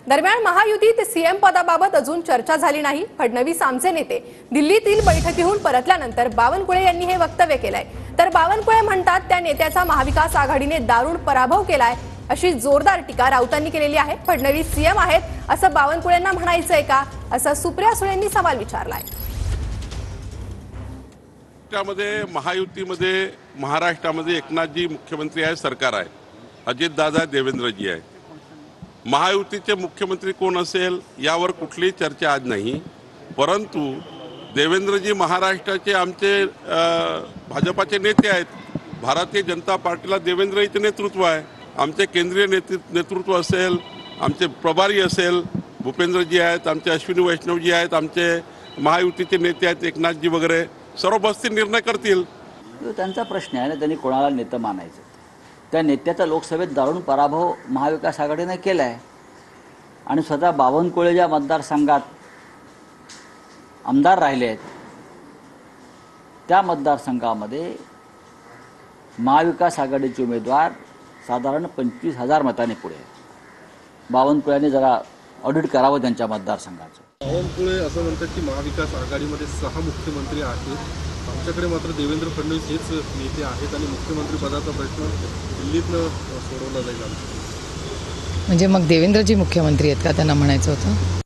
दरम्यान महायुतीत सीएम पदाबाबत अजून चर्चा झाली नाही। फडणवीस आमचे नेते दिल्लीतील बैठकीहून परतल्यानंतर बावनकुळे यांनी हे वक्तव्य केलंय। तर बावनकुळे म्हणतात त्या नेत्याचा महाविकास आघाडीने दारुण पराभव केलाय, अशी जोरदार टीका राऊतांनी केलेली आहे। फडणवीस सीएम आहेत असं बावनकुळेंना म्हणायचंय का, असा सुप्रिया सुळेंनी सवाल विचारलाय। त्यामध्ये महायुतीमध्ये महाराष्ट्रामध्ये एकनाथजी मुख्यमंत्री आहे, सरकार आहे, अजितदादा देवेंद्रजी आहे। महायुतीचे मुख्यमंत्री कोण असेल यावर कुठलीही चर्चा आज नाही, परंतु देवेंद्रजी महाराष्ट्राचे आमचे भाजपाचे नेते आहेत। भारतीय जनता पार्टीला देवेंद्रजीचे नेतृत्व आहे। आमचे केंद्रीय नेतृत्व असेल, आमचे प्रभारी असेल भूपेंद्रजी आहेत, आमचे अश्विनी वैष्णवजी आहेत, आमचे महायुतीचे नेते आहेत एकनाथजी वगैरे, सर्व बसतील निर्णय करतील। त्यांचा प्रश्न आहे ना, त्यांनी कोणाला नेता मानायचं। त्या नेत्याचा लोकसभेत दारुण पराभव महाविकास आघाडीने केला आहे आणि स्वतः बावनकुळे ज्या मतदारसंघात आमदार राहिले आहेत त्या मतदारसंघामध्ये महाविकास आघाडीचे उमेदवार साधारण 25,000 मतांनी पुढे आहेत। बावनकुळेने जरा ऑडिट करावं त्यांच्या मतदारसंघाचं। बावनकुळे असं म्हणतात की महाविकास आघाडीमध्ये 6 मुख्यमंत्री आहेत, आमच्याकडे मात्र देवेंद्र फडणवीस हेच नेते आहेत आणि मुख्यमंत्री पदाचा प्रश्न दिल्लीतनं सोडवला जाईल। म्हणजे मग देवेंद्रजी मुख्यमंत्री आहेत का, त्यांना म्हणायचं होतं?